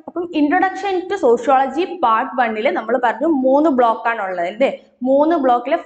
അപ്പം introduction two sociology part 1 നമ്മൾ പറഞ്ഞു 3 ബ്ലോക്കാണ് ഉള്ളത് അല്ലേ. 3 ബ്ലോക്കിലെ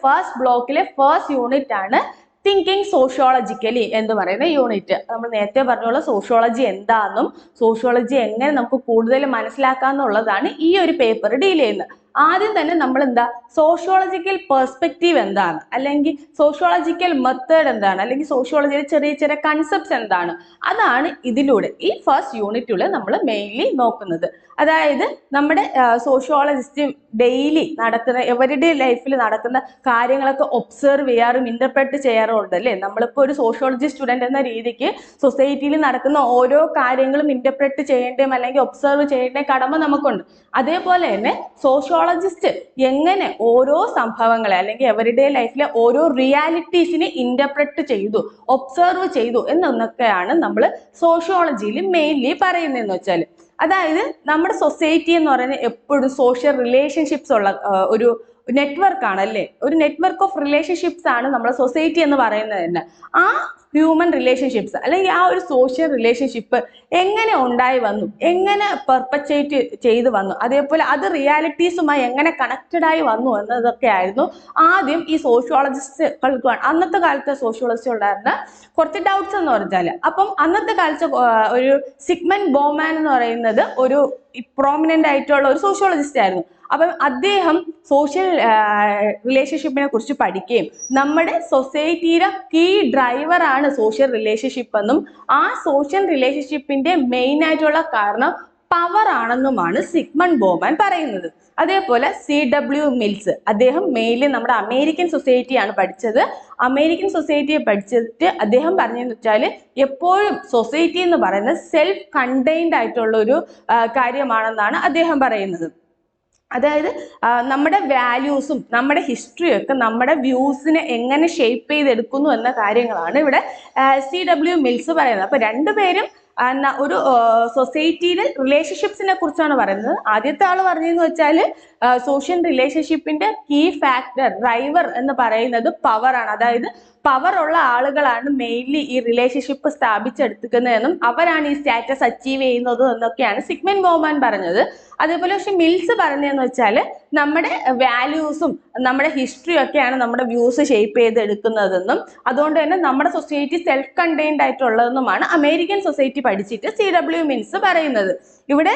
ഫസ്റ്റ് യൂണിറ്റ് ആണ് തിങ്കിങ് സോഷ്യോളജിക്കലി എന്ന് പറയുന്ന യൂണിറ്റ്. നമ്മൾ നേരത്തെ പറഞ്ഞോളൂ സോഷ്യോളജി എന്താണെന്നും സോഷ്യോളജി എങ്ങനെ നമുക്ക് കൂടുതൽ മനസ്സിലാക്കാന്നുള്ളതാണ് ഈ ഒരു പേപ്പർ ഡീൽ ചെയ്യുന്നത്. ആദ്യം തന്നെ നമ്മൾ എന്താ സോഷ്യോളജിക്കൽ പെർസ്പെക്റ്റീവ് എന്താണ്, അല്ലെങ്കിൽ സോഷ്യോളജിക്കൽ മെത്തേഡ് എന്താണ്, അല്ലെങ്കിൽ സോഷ്യോളജിയിലെ ചെറിയ ചെറിയ കൺസെപ്റ്റ്സ് എന്താണ്, അതാണ് ഇതിലൂടെ ഈ ഫസ്റ്റ് യൂണിറ്റിൽ നമ്മൾ മെയിൻലി നോക്കുന്നത്. അതായത് നമ്മുടെ സോഷ്യോളജിസ്റ്റ് ഡെയിലി നടക്കുന്ന എവരിഡേ ലൈഫിൽ നടക്കുന്ന കാര്യങ്ങളൊക്കെ ഒബ്സർവ് ചെയ്യാറും ഇന്റർപ്രറ്റ് ചെയ്യാറും ഉണ്ട് അല്ലേ. നമ്മളിപ്പോൾ ഒരു സോഷ്യോളജി സ്റ്റുഡന്റ് എന്ന രീതിക്ക് സൊസൈറ്റിയിൽ നടക്കുന്ന ഓരോ കാര്യങ്ങളും ഇന്റർപ്രറ്റ് ചെയ്യേണ്ടതും അല്ലെങ്കിൽ ഒബ്സർവ് ചെയ്യേണ്ട കടമ നമുക്കുണ്ട്. അതേപോലെ തന്നെ സോഷ്യോളജിസ്റ്റ് എങ്ങനെ ഓരോ സംഭവങ്ങളെ അല്ലെങ്കിൽ എവരിഡേ ലൈഫിലെ ഓരോ റിയാലിറ്റീസിനെ ഇന്റർപ്രറ്റ് ചെയ്തു, ഒബ്സർവ് ചെയ്തു എന്നൊക്കെയാണ് നമ്മൾ സോഷ്യോളജിയിൽ മെയിൻലി പറയുന്നതെന്ന് വെച്ചാൽ. അതായത് നമ്മുടെ സൊസൈറ്റി എന്ന് പറയുന്നത് എപ്പോഴും സോഷ്യൽ റിലേഷൻഷിപ്സ് ഉള്ള ഒരു നെറ്റ്വർക്ക് ആണ് അല്ലേ. ഒരു നെറ്റ്വർക്ക് ഓഫ് റിലേഷൻഷിപ്സ് ആണ് നമ്മുടെ സൊസൈറ്റി എന്ന് പറയുന്നത് തന്നെ. ആ ഹ്യൂമൻ റിലേഷൻഷിപ്സ് അല്ലെങ്കിൽ ആ ഒരു സോഷ്യൽ റിലേഷൻഷിപ്പ് എങ്ങനെ ഉണ്ടായി വന്നു, എങ്ങനെ പെർപ്പച്വേറ്റ് ചെയ്തു വന്നു, അതേപോലെ അത് റിയാലിറ്റീസുമായി എങ്ങനെ കണക്റ്റഡ് ആയി വന്നു എന്നതൊക്കെ ആയിരുന്നു ആദ്യം ഈ സോഷ്യോളജിസ്റ്റുകൾക്ക് അന്നത്തെ കാലത്തെ സോഷ്യോളജിസ്റ്റ് ഉണ്ടായിരുന്ന കുറച്ച് ഡൗട്ട്സ് എന്ന് പറഞ്ഞാൽ. അപ്പം അന്നത്തെ കാലത്ത് ഒരു സിഗ്മണ്ട് ബോമാൻ എന്ന് പറയുന്നത് ഒരു പ്രോമിനന്റ് ആയിട്ടുള്ള ഒരു സോഷ്യോളജിസ്റ്റ് ആയിരുന്നു. അപ്പം അദ്ദേഹം സോഷ്യൽ റിലേഷൻഷിപ്പിനെ കുറിച്ച് പഠിക്കുകയും നമ്മുടെ സൊസൈറ്റിയുടെ കീ ഡ്രൈവർ ആണ് സോഷ്യൽ റിലേഷൻഷിപ്പ് എന്നും ആ സോഷ്യൽ റിലേഷൻഷിപ്പിന്റെ മെയിൻ ആയിട്ടുള്ള കാരണം പവർ ആണെന്നുമാണ് സിഗ്മണ്ട് ബോമാൻ പറയുന്നത്. അതേപോലെ CW മിൽസ്, അദ്ദേഹം മെയിൻലി നമ്മുടെ അമേരിക്കൻ സൊസൈറ്റിയാണ് പഠിച്ചത്. അമേരിക്കൻ സൊസൈറ്റിയെ പഠിച്ചിട്ട് അദ്ദേഹം പറഞ്ഞതെന്ന് വെച്ചാൽ എപ്പോഴും സൊസൈറ്റി എന്ന് പറയുന്നത് സെൽഫ് കണ്ടെയ്ൻഡ് ആയിട്ടുള്ള ഒരു കാര്യമാണെന്നാണ് അദ്ദേഹം പറയുന്നത്. അതായത് നമ്മുടെ വാല്യൂസും നമ്മുടെ ഹിസ്റ്ററിയും ഒക്കെ നമ്മുടെ വ്യൂസിനെ എങ്ങനെ ഷേപ്പ് ചെയ്തെടുക്കുന്നു എന്ന കാര്യങ്ങളാണ് ഇവിടെ CW മിൽസ് പറയുന്നത്. അപ്പൊ രണ്ടുപേരും ഒരു സൊസൈറ്റിയിലെ റിലേഷൻഷിപ്സിനെ കുറിച്ചാണ് പറയുന്നത്. ആദ്യത്തെ ആൾ പറഞ്ഞതെന്ന് വെച്ചാൽ സോഷ്യൽ റിലേഷൻഷിപ്പിന്റെ കീ ഫാക്ടർ ഡ്രൈവർ എന്ന് പറയുന്നത് പവർ ആണ്. അതായത് പവർ ഉള്ള ആളുകളാണ് മെയിൻലി ഈ റിലേഷൻഷിപ്പ് സ്ഥാപിച്ചെടുക്കുന്നതെന്നും അവരാണ് ഈ സ്റ്റാറ്റസ് അച്ചീവ് ചെയ്യുന്നതും എന്നൊക്കെയാണ് സിഗ്മണ്ട് ബോമാൻ പറഞ്ഞത്. അതേപോലെ പക്ഷെ മിൽസ് പറഞ്ഞതെന്ന് വെച്ചാൽ നമ്മുടെ വാല്യൂസും നമ്മുടെ ഹിസ്റ്ററിയും ഒക്കെയാണ് നമ്മുടെ വ്യൂസ് ഷേപ്പ് ചെയ്തെടുക്കുന്നതെന്നും അതുകൊണ്ട് തന്നെ നമ്മുടെ സൊസൈറ്റി സെൽഫ് കണ്ടെയ്ൻഡ് ആയിട്ടുള്ളതെന്നുമാണ് അമേരിക്കൻ സൊസൈറ്റി പഠിച്ചിട്ട് CW മിൽസ് പറയുന്നത്. ഇവിടെ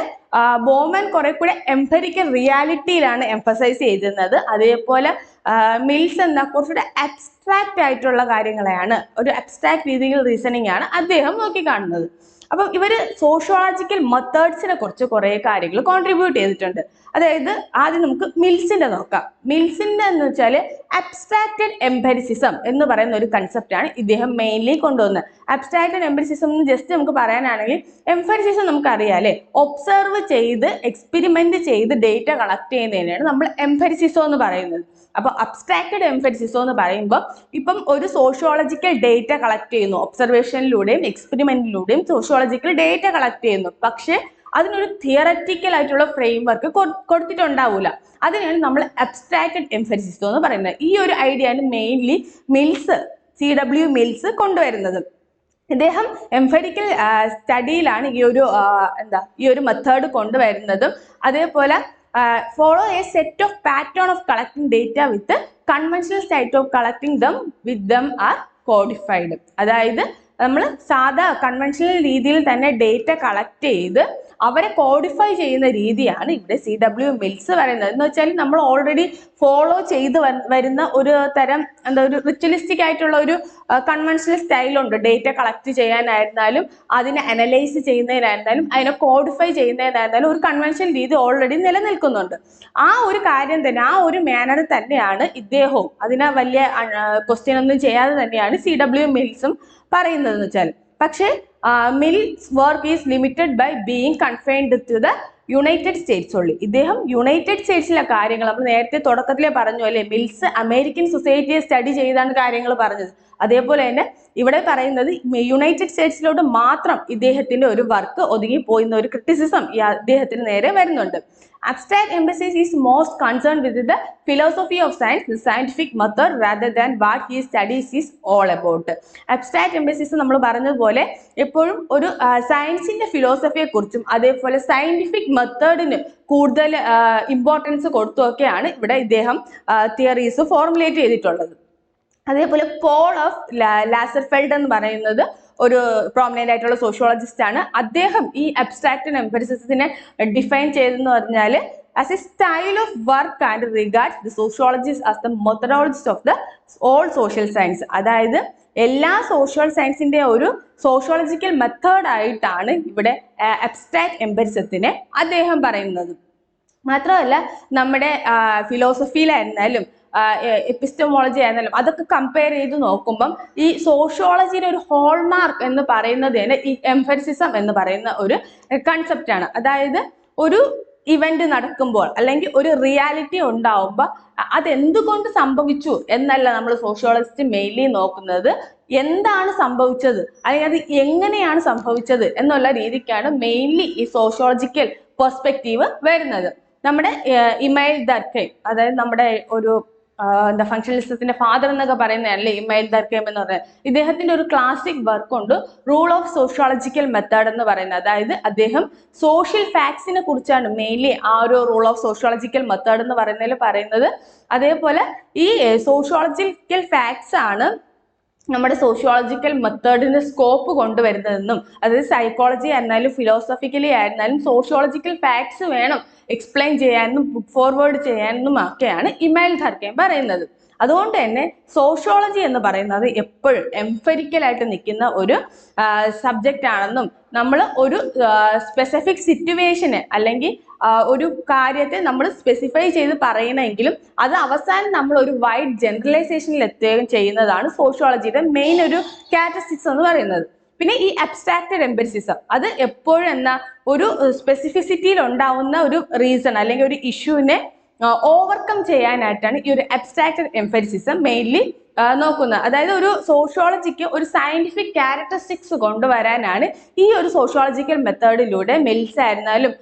ബോമാൻ കുറെ കൂടെ എംപെരിക്കൽ റിയാലിറ്റിയിലാണ് എംഫസൈസ് ചെയ്തിരുന്നത്. അതേപോലെ മിൽസ് എന്താ കുറച്ചുകൂടെ അബ്സ്ട്രാക്റ്റ് ആയിട്ടുള്ള കാര്യങ്ങളെയാണ്, ഒരു അബ്സ്ട്രാക്ട് രീതിയിൽ റീസണിങ് ആണ് അദ്ദേഹം നോക്കിക്കാണുന്നത്. അപ്പം ഇവര് സോഷ്യോളജിക്കൽ മെത്തേഡ്സിനെ കുറിച്ച് കുറെ കാര്യങ്ങൾ കോൺട്രിബ്യൂട്ട് ചെയ്തിട്ടുണ്ട്. അതായത് ആദ്യം നമുക്ക് മിൽസിന്റെ നോക്കാം. മിൽസിന്റെ എന്ന് വെച്ചാൽ അബ്സ്ട്രാക്റ്റഡ് എംപെരിസിസം എന്ന് പറയുന്ന ഒരു കൺസെപ്റ്റ് ആണ് ഇദ്ദേഹം മെയിൻലി കൊണ്ടുവന്നത്. അബ്സ്ട്രാക്റ്റഡ് എംപെരിസിസം എന്ന് ജസ്റ്റ് നമുക്ക് പറയാനാണെങ്കിൽ എംപെരിസിസം നമുക്കറിയാം അല്ലെ, ഒബ്സർവ് ചെയ്ത് എക്സ്പെരിമെന്റ് ചെയ്ത് ഡേറ്റ കളക്ട് ചെയ്യുന്നതിനാണ് നമ്മൾ എംപെരിസിസം എന്ന് പറയുന്നത്. അപ്പൊ അബ്സ്ട്രാക്റ്റഡ് എംപെരിസിസം എന്ന് പറയുമ്പോൾ ഇപ്പം ഒരു സോഷ്യോളജിക്കൽ ഡേറ്റ കളക്ട് ചെയ്യുന്നു, ഒബ്സർവേഷനിലൂടെയും എക്സ്പെരിമെന്റിലൂടെയും സോഷ്യോളജിക്കൽ ഡേറ്റ കളക്ട് ചെയ്യുന്നു. പക്ഷെ അതിനൊരു തിയററ്റിക്കൽ ആയിട്ടുള്ള ഫ്രെയിം വർക്ക് കൊടുത്തിട്ടുണ്ടാവില്ല. അതിനാണ് നമ്മൾ അബ്സ്ട്രാക്റ്റഡ് എംപെരിസിസം എന്ന് പറയുന്നത്. ഈ ഒരു ഐഡിയ ആണ് മെയിൻലി മിൽസ് CW മിൽസ് കൊണ്ടുവരുന്നത്. ഇദ്ദേഹം എംപെരിക്കൽ സ്റ്റഡിയിലാണ് ഈ ഒരു മെത്തേഡ് കൊണ്ടുവരുന്നതും. അതേപോലെ follow a set of pattern of collecting data with the conventional site of collecting them with them are codified. അതായത് നമ്മൾ സാധാ കൺവെൻഷണൽ രീതിയിൽ തന്നെ ഡേറ്റ കളക്ട് ചെയ്ത് അവരെ കോഡിഫൈ ചെയ്യുന്ന രീതിയാണ് ഇവിടെ CW മിൽസ് പറയുന്നത്. എന്ന് വെച്ചാൽ നമ്മൾ ഓൾറെഡി ഫോളോ ചെയ്ത് വരുന്ന ഒരു തരം ഒരു റിച്വലിസ്റ്റിക് ആയിട്ടുള്ള ഒരു കൺവെൻഷണൽ സ്റ്റൈലുണ്ട്. ഡേറ്റ കളക്ട് ചെയ്യാനായിരുന്നാലും അതിനെ അനലൈസ് ചെയ്യുന്നതിനായിരുന്നാലും അതിനെ കോഡിഫൈ ചെയ്യുന്നതിനായിരുന്നാലും ഒരു കൺവെൻഷണൽ രീതി ഓൾറെഡി നിലനിൽക്കുന്നുണ്ട്. ആ ഒരു കാര്യം തന്നെ, ആ ഒരു മാനർ തന്നെയാണ് ഇദ്ദേഹവും അതിനെ വലിയ ക്വസ്റ്റ്യൻ ഒന്നും ചെയ്യാതെ തന്നെയാണ് CW മിൽസും പറയുന്നതെന്ന് വെച്ചാൽ. പക്ഷേ Mills work is limited by being confined to the United States only. ഇദ്ദേഹം യുണൈറ്റഡ് സ്റ്റേറ്റ്സിലെ കാര്യങ്ങൾ നമ്മൾ നേരത്തെ തുടക്കത്തിലേ പറഞ്ഞു അല്ലെ, മിൽസ് അമേരിക്കൻ സൊസൈറ്റിയെ സ്റ്റഡി ചെയ്താണ് കാര്യങ്ങൾ പറഞ്ഞത്. അതേപോലെ തന്നെ ഇവിടെ പറയുന്നത് യുണൈറ്റഡ് സ്റ്റേറ്റ്സിലോട്ട് മാത്രം ഇദ്ദേഹത്തിന്റെ ഒരു വർക്ക് ഒതുങ്ങിപ്പോയിന്ന ഒരു ക്രിറ്റിസിസം അദ്ദേഹത്തിന് നേരെ വരുന്നുണ്ട്. Abstract emphasis is most concerned with the philosophy of science, the scientific method rather than what he studies is all about. Abstract emphasis നമ്മൾ പറഞ്ഞതുപോലെ എപ്പോഴും ഒരു സയൻസിന്റെ ഫിലോസഫിയെ കുറിച്ചും അതേപോലെ സയന്റിഫിക് മെത്തേഡിന് കൂടുതൽ ഇമ്പോർട്ടൻസ് കൊടുത്തുമൊക്കെയാണ് ഇവിടെ ഇദ്ദേഹം തിയറീസ് ഫോർമുലേറ്റ് ചെയ്തിട്ടുള്ളത്. അതേപോലെ പോൾ ഓഫ് ലാസർഫെൽഡ് എന്ന് പറയുന്നത് ഒരു പ്രോമിനന്റ് ആയിട്ടുള്ള സോഷ്യോളജിസ്റ്റ് ആണ്. അദ്ദേഹം ഈ അബ്സ്ട്രാക്ട് ആൻഡ് എംഫസിസിനെ ഡിഫൈൻ ചെയ്തെന്ന് പറഞ്ഞാൽ as a style of work and regards the sociologist as the methodologist of the all social science. അതായത് എല്ലാ സോഷ്യൽ സയൻസിന്റെ ഒരു സോഷ്യോളജിക്കൽ മെത്തേഡ് ആയിട്ടാണ് ഇവിടെ അബ്സ്ട്രാക്ട് എംഫസിസത്തിനെ അദ്ദേഹം പറയുന്നത്. മാത്രമല്ല നമ്മുടെ ഫിലോസഫിയിലായിരുന്നാലും എപ്പിസ്റ്റമോളജി ആയിരുന്നാലും അതൊക്കെ കമ്പയർ ചെയ്ത് നോക്കുമ്പം ഈ സോഷ്യോളജിയുടെ ഒരു ഹോൾമാർക്ക് എന്ന് പറയുന്നത് തന്നെ ഈ എംഫസിസം എന്ന് പറയുന്ന ഒരു കൺസെപ്റ്റാണ്. അതായത് ഒരു ഇവന്റ് നടക്കുമ്പോൾ അല്ലെങ്കിൽ ഒരു റിയാലിറ്റി ഉണ്ടാവുമ്പോൾ അതെന്തുകൊണ്ട് സംഭവിച്ചു എന്നല്ല നമ്മൾ സോഷ്യോളജിസ്റ്റ് മെയിൻലി നോക്കുന്നത്, എന്താണ് സംഭവിച്ചത് അല്ലെങ്കിൽ അത് എങ്ങനെയാണ് സംഭവിച്ചത് എന്നുള്ള രീതിക്കാണ് മെയിൻലി ഈ സോഷ്യോളജിക്കൽ പെർസ്പെക്റ്റീവ് വരുന്നത്. നമ്മുടെ ഇമൈൽ ദർക്കൈം, അതായത് നമ്മുടെ ഒരു എന്താ ഫങ്ഷണലിസത്തിന്റെ ഫാദർ എന്നൊക്കെ പറയുന്നതല്ലേ ഇമൈൽ ദർക്കൈം എന്ന് പറയുന്നത്. ഇദ്ദേഹത്തിന്റെ ഒരു ക്ലാസിക് വർക്ക് ഉണ്ട് റൂൾ ഓഫ് സോഷ്യോളജിക്കൽ മെത്തേഡ് എന്ന് പറയുന്നത്. അതായത് അദ്ദേഹം സോഷ്യൽ ഫാക്ട്സിനെ കുറിച്ചാണ് മെയിൻലി ആ ഒരു റൂൾ ഓഫ് സോഷ്യോളജിക്കൽ മെത്തേഡ് എന്ന് പറയുന്നതിൽ പറയുന്നത്. അതേപോലെ ഈ സോഷ്യോളജിക്കൽ ഫാക്ട്സ് ആണ് നമ്മുടെ സോഷ്യോളജിക്കൽ മെത്തേഡിന് സ്കോപ്പ് കൊണ്ടുവരുന്നതെന്നും, അതായത് സൈക്കോളജി ആയിരുന്നാലും ഫിലോസഫിക്കലി ആയിരുന്നാലും സോഷ്യോളജിക്കൽ ഫാക്ട്സ് വേണം എക്സ്പ്ലെയിൻ ചെയ്യാനും പുട്ട് ഫോർവേഡ് ചെയ്യാനും ഒക്കെയാണ് ഇമൈൽ ദർക്കൈം പറയുന്നത്. അതുകൊണ്ട് തന്നെ സോഷ്യോളജി എന്ന് പറയുന്നത് എപ്പോഴും എംഫരിക്കലായിട്ട് നിൽക്കുന്ന ഒരു സബ്ജക്റ്റ് ആണെന്നും നമ്മൾ ഒരു സ്പെസിഫിക് സിറ്റുവേഷന് അല്ലെങ്കിൽ ഒരു കാര്യത്തെ നമ്മൾ സ്പെസിഫൈ ചെയ്ത് പറയണമെങ്കിലും അത് അവസാനം നമ്മൾ ഒരു വൈഡ് ജനറലൈസേഷനിൽ എത്തുകയും ചെയ്യുന്നതാണ് സോഷ്യോളജിയുടെ മെയിൻ ഒരു ക്യാരക്ടറിസ്റ്റിക്സ് എന്ന് പറയുന്നത്. പിന്നെ ഈ അബ്സ്ട്രാക്റ്റഡ് എംപസിസം അത് എപ്പോഴും എന്നാ ഒരു സ്പെസിഫിസിറ്റിയിൽ ഉണ്ടാവുന്ന ഒരു റീസൺ അല്ലെങ്കിൽ ഒരു ഇഷ്യൂവിനെ ഓവർകം ചെയ്യാനായിട്ടാണ് ഈ ഒരു അബ്സ്ട്രാക്റ്റഡ് എംഫസിസം മെയിൻലി നോക്കുന്നത്. അതായത് ഒരു സോഷ്യോളജിക്ക് ഒരു സയന്റിഫിക് ക്യാരക്ടറിസ്റ്റിക്സ് കൊണ്ടുവരാനാണ് ഈ ഒരു സോഷ്യോളജിക്കൽ മെത്തേഡിലൂടെ മെൽസ് ആയിരുന്നാലും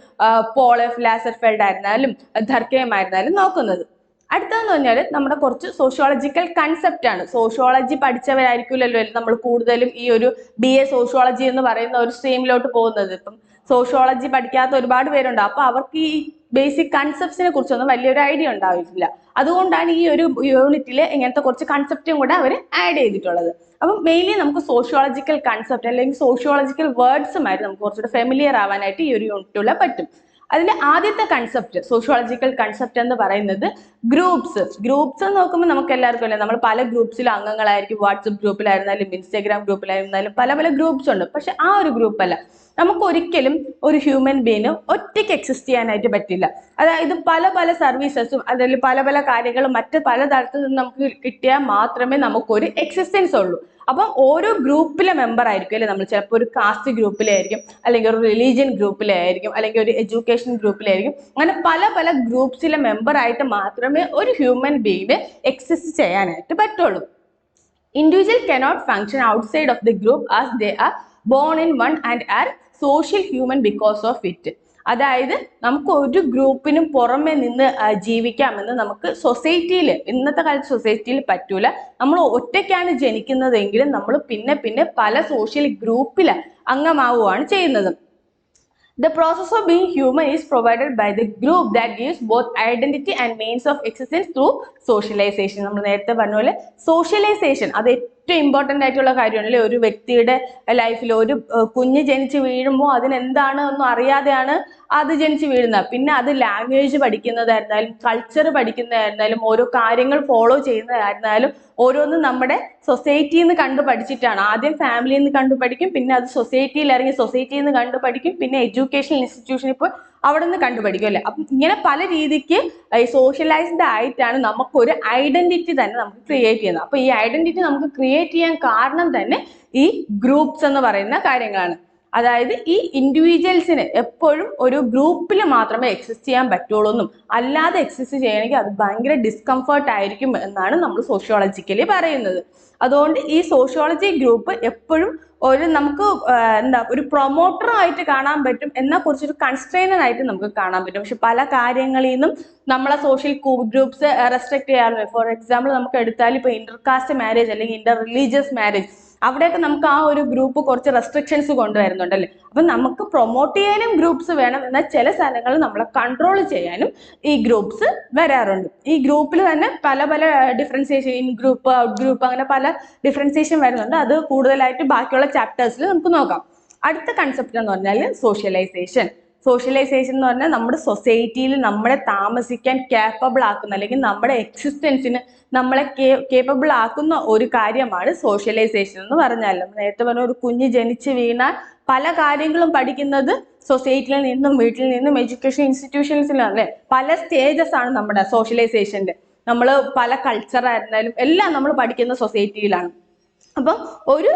പോൾ ഓഫ് ലാസർഫെൽഡ് ആയിരുന്നാലും ദർക്കൈം ആയിരുന്നാലും നോക്കുന്നത്. അടുത്തതെന്ന് പറഞ്ഞാൽ നമ്മുടെ കുറച്ച് സോഷ്യോളജിക്കൽ കൺസെപ്റ്റ് ആണ്. സോഷ്യോളജി പഠിച്ചവരായിരിക്കില്ലല്ലോ നമ്മൾ കൂടുതലും ഈ ഒരു BA സോഷ്യോളജി എന്ന് പറയുന്ന ഒരു സ്ട്രീമിലോട്ട് പോകുന്നത്. ഇപ്പം സോഷ്യോളജി പഠിക്കാത്ത ഒരുപാട് പേരുണ്ട്. അപ്പൊ അവർക്ക് ഈ ബേസിക് കൺസെപ്റ്റ്സിനെ കുറിച്ചൊന്നും വലിയൊരു ഐഡിയ ഉണ്ടാവില്ല. അതുകൊണ്ടാണ് ഈ ഒരു യൂണിറ്റിൽ ഇങ്ങനത്തെ കുറച്ച് കൺസെപ്റ്റും കൂടെ അവർ ആഡ് ചെയ്തിട്ടുള്ളത്. അപ്പം മെയിൻലി നമുക്ക് സോഷ്യോളജിക്കൽ കൺസെപ്റ്റ് അല്ലെങ്കിൽ സോഷ്യോളജിക്കൽ വേർഡ്സുമായിട്ട് നമുക്ക് കുറച്ചുകൂടെ ഫെമിലിയർ ആവാനായിട്ട് ഈ ഒരു യൂണിറ്റിലൂടെ പറ്റും. അതിന്റെ ആദ്യത്തെ കൺസെപ്റ്റ് സോഷ്യോളജിക്കൽ കൺസെപ്റ്റ് എന്ന് പറയുന്നത് ഗ്രൂപ്പ്സ്. ഗ്രൂപ്പ്സ് എന്ന് നോക്കുമ്പോൾ നമുക്ക് എല്ലാവർക്കും അല്ലേ, നമ്മൾ പല ഗ്രൂപ്പ്സിലും അംഗങ്ങളായിരിക്കും. വാട്സപ്പ് ഗ്രൂപ്പിലായിരുന്നാലും ഇൻസ്റ്റാഗ്രാം ഗ്രൂപ്പിലായിരുന്നാലും പല പല ഗ്രൂപ്പ്സ് ഉണ്ട്. പക്ഷെ ആ ഒരു ഗ്രൂപ്പ് അല്ല. നമുക്ക് ഒരിക്കലും ഒരു ഹ്യൂമൻ ബീയിന് ഒറ്റയ്ക്ക് എക്സിസ്റ്റ് ചെയ്യാനായിട്ട് പറ്റില്ല. അതായത് പല പല സർവീസസും അതിൽ പല പല കാര്യങ്ങളും മറ്റ് പല തരത്തിൽ നിന്ന് നമുക്ക് കിട്ടിയാൽ മാത്രമേ നമുക്കൊരു എക്സിസ്റ്റൻസ് ഉള്ളൂ. അപ്പം ഓരോ ഗ്രൂപ്പിലെ മെമ്പർ ആയിരിക്കും അല്ലെ, നമ്മൾ ചിലപ്പോൾ ഒരു കാസ്റ്റ് ഗ്രൂപ്പിലായിരിക്കും, അല്ലെങ്കിൽ ഒരു റിലീജിയൻ ഗ്രൂപ്പിലായിരിക്കും, അല്ലെങ്കിൽ ഒരു എഡ്യൂക്കേഷൻ ഗ്രൂപ്പിലായിരിക്കും. അങ്ങനെ പല പല ഗ്രൂപ്പ്സിലെ മെമ്പർ ആയിട്ട് മാത്രമേ ഒരു ഹ്യൂമൻ ബീയിന് എക്സിസ്റ്റ് ചെയ്യാനായിട്ട് പറ്റുള്ളൂ. Individual cannot function outside of the group as they are born in one and are social human because of it. അതായത് നമുക്ക് ഒരു ഗ്രൂപ്പിനും പുറമെ നിന്ന് ജീവിക്കാമെന്ന് നമുക്ക് സൊസൈറ്റിയിൽ, ഇന്നത്തെ കാലത്ത് സൊസൈറ്റിയിൽ പറ്റൂല. നമ്മൾ ഒറ്റയ്ക്കാണ് ജനിക്കുന്നതെങ്കിലും നമ്മൾ പിന്നെ പിന്നെ പല സോഷ്യൽ ഗ്രൂപ്പിൽ അംഗമാവുകയാണ് ചെയ്യുന്നത്. The process of being human is provided by the group that gives both identity and means of existence through socialization. നമ്മൾ നേരത്തെ പറഞ്ഞ പോലെ സോഷ്യലൈസേഷൻ അത് ഏറ്റവും ഇമ്പോർട്ടൻ്റ് ആയിട്ടുള്ള കാര്യമാണല്ലേ. ഒരു വ്യക്തിയുടെ ലൈഫിൽ ഒരു കുഞ്ഞ് ജനിച്ച് വീഴുമ്പോൾ അതിനെന്താണ് ഒന്നും അറിയാതെയാണ് അത് ജനിച്ച് വീഴുന്നത്. പിന്നെ അത് ലാംഗ്വേജ് പഠിക്കുന്നതായിരുന്നാലും കൾച്ചർ പഠിക്കുന്നതായിരുന്നാലും ഓരോ കാര്യങ്ങൾ ഫോളോ ചെയ്യുന്നതായിരുന്നാലും ഓരോന്നും നമ്മുടെ സൊസൈറ്റിയിൽ നിന്ന് കണ്ടു പഠിച്ചിട്ടാണ്. ആദ്യം ഫാമിലിയിൽ നിന്ന് കണ്ടു പഠിക്കും, പിന്നെ അത് സൊസൈറ്റിയിൽ ഇറങ്ങി സൊസൈറ്റിയിൽ നിന്ന് കണ്ടു പഠിക്കും, പിന്നെ എഡ്യൂക്കേഷണൽ ഇൻസ്റ്റിറ്റ്യൂഷനിൽ ഇപ്പോൾ അവിടെ നിന്ന് കണ്ടുപഠിക്കും അല്ലേ. അപ്പം ഇങ്ങനെ പല രീതിക്ക് സോഷ്യലൈസ്ഡ് ആയിട്ടാണ് നമുക്കൊരു ഐഡന്റിറ്റി തന്നെ നമുക്ക് ക്രിയേറ്റ് ചെയ്യുന്നത്. അപ്പൊ ഈ ഐഡന്റിറ്റി നമുക്ക് ക്രിയേറ്റ് ചെയ്യാൻ കാരണം തന്നെ ഈ ഗ്രൂപ്പ്സ് എന്ന് പറയുന്ന കാര്യങ്ങളാണ്. അതായത് ഈ ഇൻഡിവിജ്വൽസിന് എപ്പോഴും ഒരു ഗ്രൂപ്പിൽ മാത്രമേ എക്സിസ്റ്റ് ചെയ്യാൻ പറ്റുള്ളൂ എന്നും അല്ലാതെ എക്സിസ്റ്റ് ചെയ്യണമെങ്കിൽ അത് ഭയങ്കര ഡിസ്കംഫർട്ട് ആയിരിക്കും എന്നാണ് നമ്മൾ സോഷ്യോളജിക്കലി പറയുന്നത്. അതുകൊണ്ട് ഈ സോഷ്യോളജി ഗ്രൂപ്പ് എപ്പോഴും ഒരു നമുക്ക് എന്താ ഒരു പ്രൊമോട്ടറുമായിട്ട് കാണാൻ പറ്റും, എന്നാൽ കുറച്ചൊരു കൺസ്ട്രെയിനർ ആയിട്ട് നമുക്ക് കാണാൻ പറ്റും. പക്ഷെ പല കാര്യങ്ങളിൽ നിന്നും നമ്മളെ സോഷ്യൽ ഗ്രൂപ്പ്സ് റെസ്ട്രിക്ട് ചെയ്യാറുണ്ട്. ഫോർ എക്സാമ്പിൾ നമുക്ക് എടുത്താൽ ഇപ്പോൾ ഇന്റർകാസ്റ്റ് മാരേജ് അല്ലെങ്കിൽ ഇന്റർ റിലീജിയസ് മാരേജ്, അവിടെയൊക്കെ നമുക്ക് ആ ഒരു ഗ്രൂപ്പ് കുറച്ച് റെസ്ട്രിക്ഷൻസ് കൊണ്ടുവരുന്നുണ്ടല്ലേ. അപ്പൊ നമുക്ക് പ്രൊമോട്ട് ചെയ്യാനും ഗ്രൂപ്പ്സ് വേണം, എന്നാൽ ചില സ്ഥലങ്ങളിൽ നമ്മളെ കൺട്രോൾ ചെയ്യാനും ഈ ഗ്രൂപ്പ്സ് വരാറുണ്ട്. ഈ ഗ്രൂപ്പിൽ തന്നെ പല പല differentiation, in group out group അങ്ങനെ പല ഡിഫറൻസിയേഷൻ വരുന്നുണ്ട്. അത് കൂടുതലായിട്ട് ബാക്കിയുള്ള ചാപ്റ്റേഴ്സിൽ നമുക്ക് നോക്കാം. അടുത്ത കൺസെപ്റ്റ് എന്ന് പറഞ്ഞാൽ സോഷ്യലൈസേഷൻ. സോഷ്യലൈസേഷൻ എന്ന് പറഞ്ഞാൽ നമ്മുടെ സൊസൈറ്റിയിൽ നമ്മളെ താമസിക്കാൻ കേപ്പബിൾ ആക്കുന്ന അല്ലെങ്കിൽ നമ്മുടെ എക്സിസ്റ്റൻസിന് നമ്മളെ കേപ്പബിൾ ആക്കുന്ന ഒരു കാര്യമാണ് സോഷ്യലൈസേഷൻ എന്ന് പറഞ്ഞാൽ. നേരത്തെ പറഞ്ഞ ഒരു കുഞ്ഞ് ജനിച്ച് വീണാൽ പല കാര്യങ്ങളും പഠിക്കുന്നത് സൊസൈറ്റിയിൽ നിന്നും വീട്ടിൽ നിന്നും എഡ്യൂക്കേഷൻ ഇൻസ്റ്റിറ്റ്യൂഷൻസിലും അല്ലേ. പല സ്റ്റേജസ് ആണ് നമ്മുടെ സോഷ്യലൈസേഷന്റെ. നമ്മൾ പല കൾച്ചർ ആയിരുന്നാലും എല്ലാം നമ്മൾ പഠിക്കുന്ന സൊസൈറ്റിയിലാണ്. അപ്പം ഒരു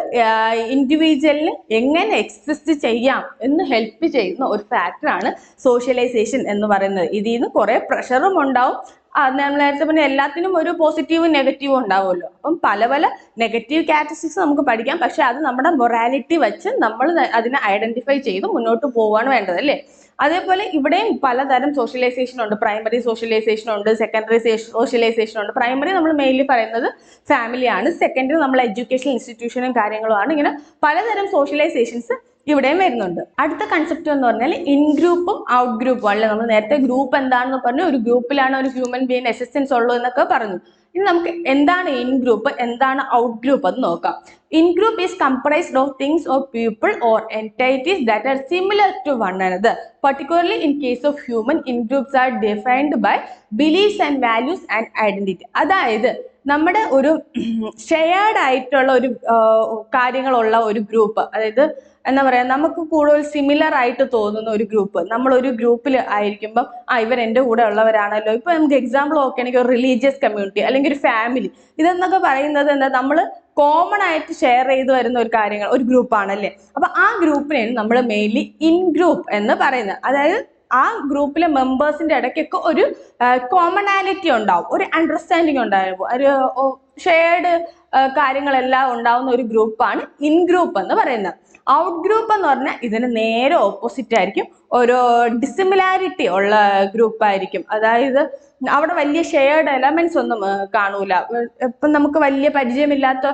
ഇൻഡിവിജ്വലിന് എങ്ങനെ എക്സിസ്റ്റ് ചെയ്യാം എന്ന് ഹെൽപ്പ് ചെയ്യുന്ന ഒരു ഫാക്ടറാണ് സോഷ്യലൈസേഷൻ എന്ന് പറയുന്നത്. ഇതിൽ നിന്ന് കുറെ പ്രഷറും ഉണ്ടാവും. നമ്മൾ നേരത്തെ പറഞ്ഞ എല്ലാത്തിനും ഒരു പോസിറ്റീവും നെഗറ്റീവും ഉണ്ടാവുമല്ലോ. അപ്പം പല പല നെഗറ്റീവ് ക്യാരക്ടറിസ്റ്റിക്സ് നമുക്ക് പഠിക്കാം. പക്ഷെ അത് നമ്മുടെ മൊറാലിറ്റി വെച്ച് നമ്മൾ അതിനെ ഐഡന്റിഫൈ ചെയ്ത് മുന്നോട്ട് പോവുകയാണ് വേണ്ടത് അല്ലേ. അതേപോലെ ഇവിടെയും പലതരം സോഷ്യലൈസേഷൻ ഉണ്ട്. പ്രൈമറി സോഷ്യലൈസേഷൻ ഉണ്ട്, സെക്കൻഡറി സോഷ്യലൈസേഷൻ ഉണ്ട്. പ്രൈമറി നമ്മൾ മെയിൻലി പറയുന്നത് ഫാമിലിയാണ്, സെക്കൻഡറി നമ്മൾ എഡ്യൂക്കേഷൻ ഇൻസ്റ്റിറ്റ്യൂഷനും കാര്യങ്ങളുമാണ്. ഇങ്ങനെ പലതരം സോഷ്യലൈസേഷൻസ് ഇവിടെയും വരുന്നുണ്ട്. അടുത്ത കൺസെപ്റ്റ് എന്ന് പറഞ്ഞാൽ ഇൻ ഗ്രൂപ്പും ഔട്ട് ഗ്രൂപ്പും അല്ലെ. നമ്മൾ നേരത്തെ ഗ്രൂപ്പ് എന്താണെന്ന് പറഞ്ഞു, ഒരു ഗ്രൂപ്പിലാണ് ഒരു ഹ്യൂമൻ ബീയിങ് എക്സിസ്റ്റൻസ് ഉള്ളൂ എന്നൊക്കെ പറഞ്ഞു. ഇനി നമുക്ക് എന്താണ് ഇൻ ഗ്രൂപ്പ്, എന്താണ് ഔട്ട് ഗ്രൂപ്പ് എന്ന് നോക്കാം. In group is comprised of things or people or entities that are similar to one another. Particularly in case of human, in groups are defined by beliefs and values and identity. അതായത് നമ്മുടെ ഒരു shared ആയിട്ടുള്ള ഒരു കാര്യങ്ങളുള്ള ഒരു group, അതായത് എന്താ പറയാ, നമുക്ക് കൂടുതൽ സിമിലർ ആയിട്ട് തോന്നുന്ന ഒരു ഗ്രൂപ്പ്. നമ്മൾ ഒരു ഗ്രൂപ്പിൽ ആയിരിക്കുമ്പോൾ ഇവർ എൻ്റെ കൂടെ ഉള്ളവരാണല്ലോ. ഇപ്പൊ നമുക്ക് എക്സാമ്പിൾ നോക്കുകയാണെങ്കിൽ ഒരു റിലീജിയസ് കമ്മ്യൂണിറ്റി അല്ലെങ്കിൽ ഒരു ഫാമിലി, ഇതെന്നൊക്കെ പറയുന്നത് എന്താ, നമ്മൾ കോമൺ ആയിട്ട് ഷെയർ ചെയ്ത് വരുന്ന ഒരു കാര്യങ്ങൾ, ഒരു ഗ്രൂപ്പാണല്ലേ. അപ്പൊ ആ ഗ്രൂപ്പിനെയാണ് നമ്മൾ മെയിൻലി ഇൻ ഗ്രൂപ്പ് എന്ന് പറയുന്നത്. അതായത് ആ ഗ്രൂപ്പിലെ മെമ്പേഴ്സിന്റെ ഇടയ്ക്കൊക്കെ ഒരു കോമണാലിറ്റി ഉണ്ടാവും, ഒരു അണ്ടർസ്റ്റാൻഡിങ് ഉണ്ടാവും, ഒരു ഷെയർഡ് കാര്യങ്ങളെല്ലാം ഉണ്ടാവുന്ന ഒരു ഗ്രൂപ്പാണ് ഇൻ ഗ്രൂപ്പ് എന്ന് പറയുന്നത്. ഔട്ട് ഗ്രൂപ്പ് എന്ന് പറഞ്ഞാൽ ഇതിന് നേരെ ഓപ്പോസിറ്റ് ആയിരിക്കും, ഒരു ഡിസിമിലാരിറ്റി ഉള്ള ഗ്രൂപ്പായിരിക്കും. അതായത് അവിടെ വലിയ ഷെയർഡ് എലമെന്റ്സ് ഒന്നും കാണൂല. ഇപ്പം നമുക്ക് വലിയ പരിചയമില്ലാത്ത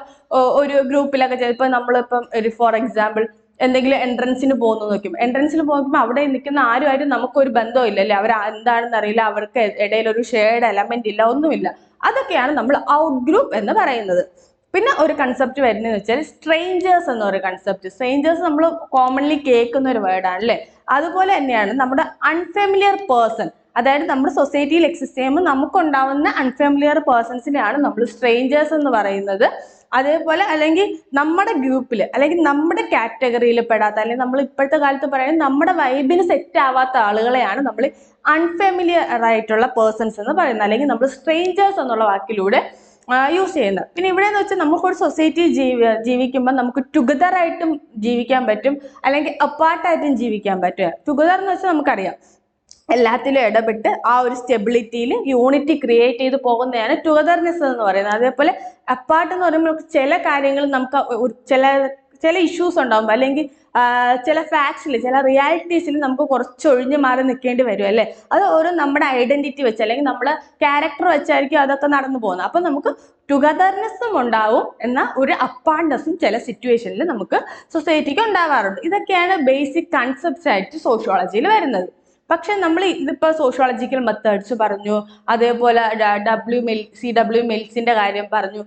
ഒരു ഗ്രൂപ്പിലൊക്കെ ചിലപ്പോൾ നമ്മളിപ്പം ഒരു ഫോർ എക്സാമ്പിൾ എന്തെങ്കിലും എൻട്രൻസിന് പോകുന്നു നോക്കും. എൻട്രൻസിൽ പോകുമ്പോൾ അവിടെ നിൽക്കുന്ന ആരുമായിട്ട് നമുക്കൊരു ബന്ധവും ഇല്ല അല്ലേ. അവർ എന്താണെന്ന് അറിയില്ല, അവർക്ക് ഇടയിൽ ഒരു ഷെയർഡ് എലമെന്റ് ഇല്ല, ഒന്നുമില്ല. അതൊക്കെയാണ് നമ്മൾ ഔട്ട് ഗ്രൂപ്പ് എന്ന് പറയുന്നത്. പിന്നെ ഒരു കൺസെപ്റ്റ് വരുന്നതെന്ന് വെച്ചാൽ സ്ട്രേഞ്ചേഴ്സ് എന്നൊരു കൺസെപ്റ്റ്. സ്ട്രേഞ്ചേഴ്സ് നമ്മൾ കോമൺലി കേൾക്കുന്ന ഒരു വേർഡാണ് അല്ലേ. അതുപോലെ തന്നെയാണ് നമ്മുടെ അൺഫെമിലിയർ പേഴ്സൺ. അതായത് നമ്മുടെ സൊസൈറ്റിയിൽ എക്സിസ്റ്റ് ചെയ്യുമ്പോൾ നമുക്കുണ്ടാവുന്ന അൺഫെമിലിയർ പേഴ്സൺസിനെയാണ് നമ്മൾ സ്ട്രേഞ്ചേഴ്സ് എന്ന് പറയുന്നത്. അതേപോലെ അല്ലെങ്കിൽ നമ്മുടെ ഗ്രൂപ്പിൽ അല്ലെങ്കിൽ നമ്മുടെ കാറ്റഗറിയിൽ പെടാത്ത, അല്ലെങ്കിൽ നമ്മൾ ഇപ്പോഴത്തെ കാലത്ത് പറയുന്നത് നമ്മുടെ വൈബിന് സെറ്റ് ആവാത്ത ആളുകളെയാണ് നമ്മൾ അൺഫെമിലിയർ ആയിട്ടുള്ള പേഴ്സൺസ് എന്ന് പറയുന്നത്, അല്ലെങ്കിൽ നമ്മൾ സ്ട്രേഞ്ചേഴ്സ് എന്നുള്ള വാക്കിലൂടെ യൂസ് ചെയ്യുന്നത്. പിന്നെ ഇവിടെ എന്ന് വെച്ചാൽ നമുക്കൊരു സൊസൈറ്റി ജീവിക്കുമ്പോൾ നമുക്ക് ടുഗദർ ആയിട്ടും ജീവിക്കാൻ പറ്റും, അല്ലെങ്കിൽ അപ്പാർട്ടായിട്ടും ജീവിക്കാൻ പറ്റും. ടുഗദർ എന്ന് വെച്ചാൽ നമുക്കറിയാം എല്ലാത്തിലും ഇടപെട്ട് ആ ഒരു സ്റ്റെബിലിറ്റിയിൽ യൂണിറ്റി ക്രിയേറ്റ് ചെയ്ത് പോകുന്നതാണ് ടുഗദർനെസ് എന്ന് പറയുന്നത്. അതേപോലെ അപ്പാർട്ട് എന്ന് പറയുമ്പോൾ ചില കാര്യങ്ങൾ നമുക്ക് ചില ഇഷ്യൂസ് ഉണ്ടാകുമ്പോൾ അല്ലെങ്കിൽ ചില ഫാക്ട്സിൽ ചില റിയാലിറ്റീസിൽ നമുക്ക് കുറച്ച് ഒഴിഞ്ഞു മാറി നിൽക്കേണ്ടി വരും അല്ലേ. അത് ഓരോ നമ്മുടെ ഐഡന്റിറ്റി വെച്ച് അല്ലെങ്കിൽ നമ്മുടെ ക്യാരക്ടർ വെച്ചായിരിക്കും അതൊക്കെ നടന്നു പോകുന്നത്. അപ്പം നമുക്ക് ടുഗദർനെസ്സും ഉണ്ടാവും, എന്നാൽ ഒരു അപ്പാർട്ട്നെസ്സും ചില സിറ്റുവേഷനിൽ നമുക്ക് സൊസൈറ്റിക്ക് ഉണ്ടാവാറുണ്ട്. ഇതൊക്കെയാണ് ബേസിക് കൺസെപ്റ്റ്സ് ആയിട്ട് സോഷ്യോളജിയിൽ വരുന്നത്. പക്ഷെ നമ്മൾ ഇതിപ്പോൾ സോഷ്യോളജിക്കൽ മെത്തേഡ്സ് പറഞ്ഞു, അതേപോലെ CW മിൽസിന്റെ കാര്യം പറഞ്ഞു,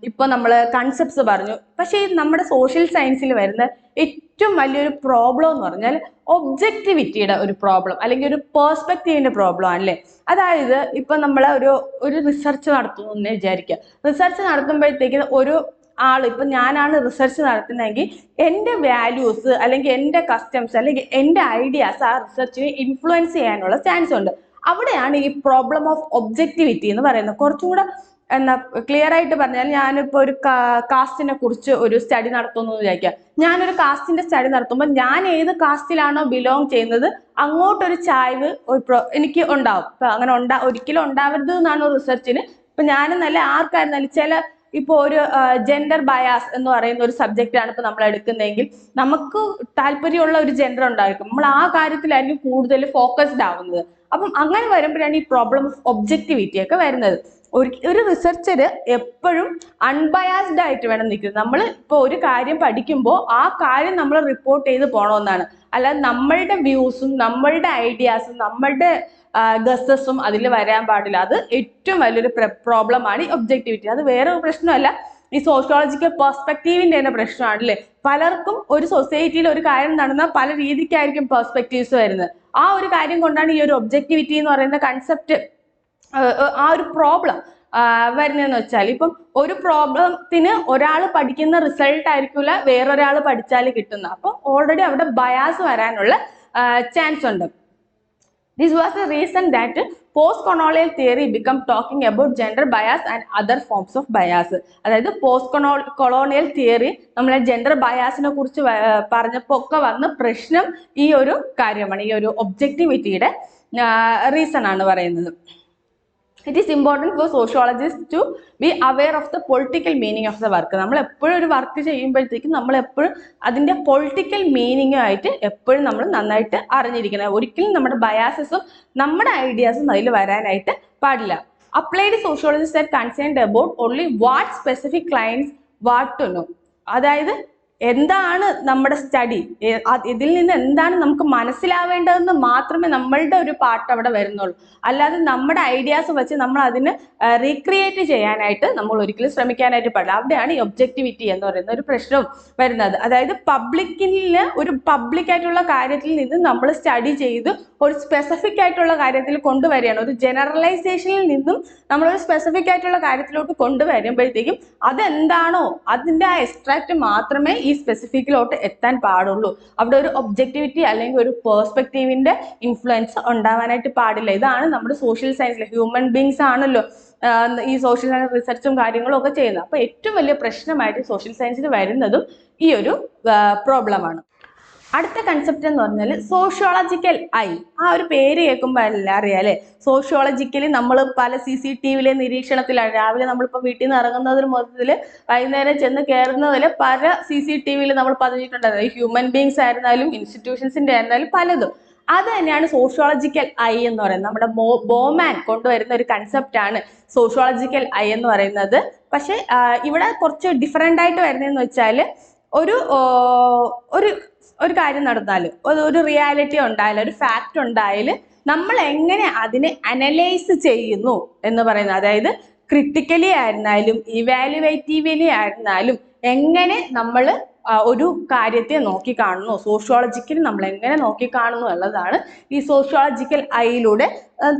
ഇപ്പൊ നമ്മൾ കൺസെപ്റ്റ്സ് പറഞ്ഞു. പക്ഷെ നമ്മുടെ സോഷ്യൽ സയൻസിൽ വരുന്ന ഏറ്റവും വലിയൊരു പ്രോബ്ലം എന്ന് പറഞ്ഞാൽ ഒബ്ജക്റ്റിവിറ്റിയുടെ ഒരു പ്രോബ്ലം, അല്ലെങ്കിൽ ഒരു പേഴ്സ്പെക്റ്റീവിന്റെ പ്രോബ്ലം ആണല്ലേ. അതായത് ഇപ്പൊ നമ്മൾ ഒരു റിസർച്ച് നടത്തുന്നു എന്ന് വിചാരിക്കുക. റിസർച്ച് നടത്തുമ്പോഴത്തേക്ക് ഒരു ഇപ്പൊ ഞാനാണ് റിസർച്ച് നടത്തുന്നതെങ്കിൽ എൻ്റെ വാല്യൂസ് അല്ലെങ്കിൽ എൻ്റെ കസ്റ്റംസ് അല്ലെങ്കിൽ എൻ്റെ ഐഡിയാസ് ആ റിസർച്ചിനെ ഇൻഫ്ലുവൻസ് ചെയ്യാനുള്ള ചാൻസ് ഉണ്ട്. അവിടെയാണ് ഈ പ്രോബ്ലം ഓഫ് ഒബ്ജക്റ്റിവിറ്റി എന്ന് പറയുന്നത്. കുറച്ചും കൂടെ ക്ലിയർ ആയിട്ട് പറഞ്ഞാൽ, ഞാനിപ്പോൾ ഒരു കാസ്റ്റിനെ കുറിച്ച് ഒരു സ്റ്റഡി നടത്തുന്നു എന്ന് വിചാരിക്കുക. ഞാനൊരു കാസ്റ്റിന്റെ സ്റ്റഡി നടത്തുമ്പോൾ ഞാൻ ഏത് കാസ്റ്റിലാണോ ബിലോങ് ചെയ്യുന്നത് അങ്ങോട്ടൊരു ചായ്വ് എനിക്ക് ഉണ്ടാവും. ഇപ്പൊ അങ്ങനെ ഒരിക്കലും ഉണ്ടാവരുത് എന്നാണ് റിസർച്ചിന്. ഇപ്പൊ ഞാനും നല്ല ആർക്കായിരുന്നാലും ചില ഇപ്പോൾ ഒരു ജെൻഡർ ബയാസ് എന്ന് പറയുന്ന ഒരു സബ്ജക്റ്റ് ആണ് ഇപ്പൊ നമ്മൾ എടുക്കുന്നതെങ്കിൽ നമുക്ക് താല്പര്യമുള്ള ഒരു ജെൻഡർ ഉണ്ടായിരിക്കും, നമ്മൾ ആ കാര്യത്തിലായിരിക്കും കൂടുതൽ ഫോക്കസ്ഡ് ആവുന്നത്. അപ്പം അങ്ങനെ വരുമ്പോഴാണ് ഈ പ്രോബ്ലം ഓഫ് ഒബ്ജക്ടിവിറ്റി ഒക്കെ വരുന്നത്. ഒരു റിസർച്ചർ എപ്പോഴും അൺബയാസ്ഡ് ആയിട്ട് വേണം നിൽക്കുന്നത്. നമ്മൾ ഇപ്പോൾ ഒരു കാര്യം പഠിക്കുമ്പോൾ ആ കാര്യം നമ്മൾ റിപ്പോർട്ട് ചെയ്ത് പോകണമെന്നാണ്, അല്ലാതെ നമ്മളുടെ വ്യൂസും നമ്മളുടെ ഐഡിയാസും നമ്മളുടെ ഗസസും അതിൽ വരാൻ പാടില്ല. അത് ഏറ്റവും വലിയൊരു പ്രോബ്ലമാണ് ഈ ഒബ്ജക്ടിവിറ്റി. അത് വേറെ ഒരു പ്രശ്നമല്ല, ഈ സോഷ്യോളജിക്കൽ പെർസ്പെക്റ്റീവിന്റെ തന്നെ പ്രശ്നമാണ് അല്ലേ. പലർക്കും ഒരു സൊസൈറ്റിയിൽ ഒരു കാര്യം നടന്നാൽ പല രീതിക്കായിരിക്കും പെർസ്പെക്റ്റീവ്സ് വരുന്നത്. ആ ഒരു കാര്യം കൊണ്ടാണ് ഈ ഒരു ഒബ്ജക്ടിവിറ്റി എന്ന് പറയുന്ന കൺസെപ്റ്റ്, ആ ഒരു പ്രോബ്ലം വരുന്നതെന്ന് വെച്ചാൽ, ഇപ്പം ഒരു പ്രോബ്ലത്തിന് ഒരാൾ പഠിക്കുന്ന റിസൾട്ട് ആയിരിക്കില്ല വേറൊരാൾ പഠിച്ചാൽ കിട്ടുന്നത്. അപ്പം ഓൾറെഡി അവിടെ ബയാസ് വരാനുള്ള ചാൻസ് ഉണ്ട്. This was the reason that post-colonial theory became talking about gender bias and other forms of bias. അതായത് post-colonial theory നമ്മളെ ജെൻഡർ ബയാസിനെ കുറിച്ച് പറഞ്ഞപ്പോൾ ഒക്കെ വന്ന പ്രശ്നം ഈ ഒരു കാര്യമാണ്, ഈ ഒരു ഒബ്ജക്ടിവിറ്റിയുടെ റീസൺ ആണ് പറയുന്നത്. It is important for sociologists to be aware of the political meaning of the work. നമ്മൾ എപ്പോഴും ഒരു വർക്ക് ചെയ്യുമ്പോഴത്തേക്കും നമ്മൾ എപ്പോഴും അതിൻ്റെ പൊളിറ്റിക്കൽ മീനിങ്ങുമായിട്ട് എപ്പോഴും നമ്മൾ നന്നായിട്ട് അറിഞ്ഞിരിക്കണം. ഒരിക്കലും നമ്മുടെ ബയാസസും നമ്മുടെ ഐഡിയാസും അതിൽ വരാനായിട്ട് പാടില്ല. Applied sociologists are concerned about only what specific clients what to know. അതായത് എന്താണ് നമ്മുടെ സ്റ്റഡി, ഇതിൽ നിന്ന് എന്താണ് നമുക്ക് മനസ്സിലാവേണ്ടതെന്ന് മാത്രമേ നമ്മളുടെ ഒരു പാർട്ട് അവിടെ വരുന്നുള്ളൂ. അല്ലാതെ നമ്മുടെ ഐഡിയാസ് വെച്ച് നമ്മൾ അതിന് റീക്രിയേറ്റ് ചെയ്യാനായിട്ട് നമ്മൾ ഒരിക്കലും ശ്രമിക്കാനായിട്ട് പാടില്ല. അവിടെയാണ് ഈ ഒബ്ജക്ടിവിറ്റി എന്ന് പറയുന്ന ഒരു പ്രശ്നം വരുന്നത്. അതായത് ഒരു പബ്ലിക്കായിട്ടുള്ള കാര്യത്തിൽ നിന്ന് നമ്മൾ സ്റ്റഡി ചെയ്ത് ഒരു സ്പെസിഫിക് ആയിട്ടുള്ള കാര്യത്തിൽ കൊണ്ടുവരികയാണ്. ഒരു ജനറലൈസേഷനിൽ നിന്നും നമ്മളൊരു സ്പെസിഫിക് ആയിട്ടുള്ള കാര്യത്തിലോട്ട് കൊണ്ടുവരുമ്പോഴത്തേക്കും അതെന്താണോ അതിൻ്റെ ആ എക്സ്ട്രാക്റ്റ് മാത്രമേ ഈ സ്പെസിഫിക്കിലോട്ട് എത്താൻ പാടുള്ളൂ. അവിടെ ഒരു ഒബ്ജക്ടിവിറ്റി അല്ലെങ്കിൽ ഒരു പേഴ്സ്പെക്റ്റീവിന്റെ ഇൻഫ്ലുവൻസ് ഉണ്ടാവാനായിട്ട് പാടില്ല. ഇതാണ് നമ്മുടെ സോഷ്യൽ സയൻസിലെ ഹ്യൂമൻ ബീങ്സ് ആണല്ലോ ഈ സോഷ്യൽ സയൻസ് റിസർച്ചും കാര്യങ്ങളും ഒക്കെ ചെയ്യുന്നത്. അപ്പൊ ഏറ്റവും വലിയ പ്രശ്നമായിട്ട് സോഷ്യൽ സയൻസിന് വരുന്നതും ഈ ഒരു പ്രോബ്ലമാണ്. അടുത്ത കൺസെപ്റ്റ് എന്ന് പറഞ്ഞാൽ സോഷ്യോളജിക്കൽ ഐ. ആ ഒരു പേര് കേൾക്കുമ്പോൾ എല്ലാം അറിയാം അല്ലേ. സോഷ്യോളജിക്കലി നമ്മൾ പല CCTVയിലെ നിരീക്ഷണത്തിലാണ്. രാവിലെ നമ്മളിപ്പോൾ വീട്ടിൽ നിന്ന് ഇറങ്ങുന്നതിന് മുതൽ വൈകുന്നേരം ചെന്ന് കയറുന്നതിൽ പല CCTVയിൽ നമ്മൾ പതിഞ്ഞിട്ടുണ്ടായിരുന്നു. ഹ്യൂമൻ ബീങ്സ് ആയിരുന്നാലും ഇൻസ്റ്റിറ്റ്യൂഷൻസിന്റെ ആയിരുന്നാലും പലതും. അത് തന്നെയാണ് സോഷ്യോളജിക്കൽ ഐ എന്ന് പറയുന്നത്. നമ്മുടെ ബോമാൻ കൊണ്ടുവരുന്ന ഒരു കൺസെപ്റ്റാണ് സോഷ്യോളജിക്കൽ ഐ എന്ന് പറയുന്നത്. പക്ഷെ ഇവിടെ കുറച്ച് ഡിഫറെൻ്റ് ആയിട്ട് വരുന്നതെന്ന് വെച്ചാൽ ഒരു കാര്യം നടന്നാൽ, ഒരു റിയാലിറ്റി ഉണ്ടായാലും ഒരു ഫാക്റ്റ് ഉണ്ടായാൽ നമ്മൾ എങ്ങനെ അതിനെ അനലൈസ് ചെയ്യുന്നു എന്ന് പറയുന്നത്. അതായത് ക്രിട്ടിക്കലി ആയിരുന്നാലും ഇവാലുവേറ്റീവ്ലി ആയിരുന്നാലും എങ്ങനെ നമ്മൾ ഒരു കാര്യത്തെ നോക്കിക്കാണുന്നു, സോഷ്യോളജിക്കലി നമ്മൾ എങ്ങനെ നോക്കിക്കാണുന്നു എന്നുള്ളതാണ് ഈ സോഷ്യോളജിക്കൽ ഐയിലൂടെ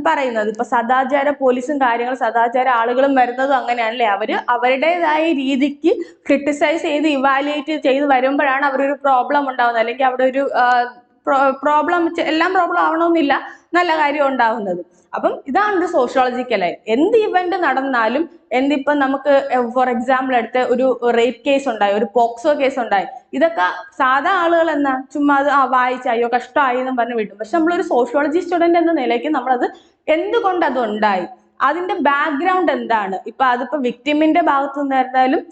പറയുന്നത്. ഇപ്പൊ സദാചാര പോലീസും സദാചാര ആളുകളും വരുന്നതും അങ്ങനെയാണല്ലേ. അവരുടേതായ രീതിക്ക് ക്രിട്ടിസൈസ് ചെയ്ത് ഇവാലുവേറ്റ് ചെയ്ത് വരുമ്പോഴാണ് അവരൊരു പ്രോബ്ലം ഉണ്ടാവുന്നത്. അല്ലെങ്കിൽ അവിടെ ഒരു പ്രോബ്ലം, എല്ലാം പ്രോബ്ലം ആവണമെന്നില്ല, നല്ല കാര്യം ഉണ്ടാവുന്നത്. അപ്പം ഇതാണ് ഒരു സോഷ്യോളജിക്കലായി. എന്ത് ഇവന്റ് നടന്നാലും, എന്തിപ്പം നമുക്ക് ഫോർ എക്സാമ്പിൾ എടുത്ത് ഒരു റേപ്പ് കേസ് ഉണ്ടായി, ഒരു പോക്സോ കേസ് ഉണ്ടായി, ഇതൊക്കെ സാധാ ആളുകൾ എന്നാ ചുമ്മാ അത് വായിച്ചായോ കഷ്ടമായി എന്നും പറഞ്ഞ് വിടും. പക്ഷെ നമ്മളൊരു സോഷ്യോളജി സ്റ്റുഡന്റ് എന്ന നിലയ്ക്ക് നമ്മളത് എന്തുകൊണ്ട് അത് ഉണ്ടായി, അതിന്റെ ബാക്ക്ഗ്രൗണ്ട് എന്താണ്, അതിപ്പോ വിക്ടിമിന്റെ ഭാഗത്തു നിന്നായിരുന്നാലും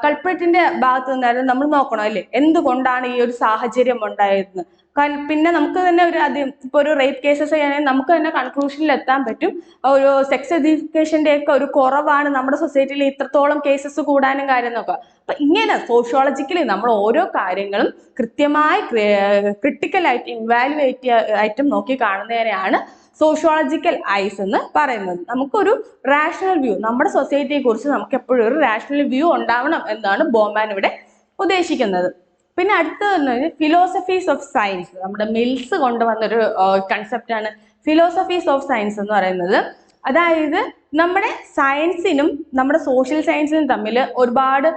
കൾപ്രിറ്റിന്റെ ഭാഗത്തു നിന്നായിരുന്നാലും നമ്മൾ നോക്കണം അല്ലേ, എന്തുകൊണ്ടാണ് ഈ ഒരു സാഹചര്യം ഉണ്ടായതെന്ന്. പിന്നെ നമുക്ക് തന്നെ ഇപ്പൊ ഒരു റേപ്പ് കേസസ് ചെയ്യുകയാണെങ്കിൽ നമുക്ക് തന്നെ കൺക്ലൂഷനിൽ എത്താൻ പറ്റും, ഒരു സെക്സ് എഡ്യൂക്കേഷന്റെ ഒക്കെ ഒരു കുറവാണ് നമ്മുടെ സൊസൈറ്റിയിൽ ഇത്രത്തോളം കേസസ് കൂടാനും കാര്യം നോക്കുക. അപ്പൊ ഇങ്ങനെ സോഷ്യോളജിക്കലി നമ്മൾ ഓരോ കാര്യങ്ങളും കൃത്യമായി ക്രിട്ടിക്കലായിട്ട് ഇവാലുവേറ്റ് ആയിട്ടും നോക്കി കാണുന്നതിനെയാണ് സോഷ്യോളജിക്കൽ ഐസ് എന്ന് പറയുന്നത്. നമുക്കൊരു റാഷണൽ വ്യൂ, നമ്മുടെ സൊസൈറ്റിയെ കുറിച്ച് നമുക്ക് എപ്പോഴും ഒരു റാഷണൽ വ്യൂ ഉണ്ടാവണം എന്നാണ് ബോമാൻ ഇവിടെ ഉദ്ദേശിക്കുന്നത്. പിന്നെ അടുത്തത് ഫിലോസഫീസ് ഓഫ് സയൻസ്. നമ്മുടെ മിൽസ് കൊണ്ടുവന്നൊരു കൺസെപ്റ്റാണ് ഫിലോസഫീസ് ഓഫ് സയൻസ് എന്ന് പറയുന്നത്. അതായത് നമ്മുടെ സയൻസിനും നമ്മുടെ സോഷ്യൽ സയൻസിനും തമ്മിൽ ഒരുപാട്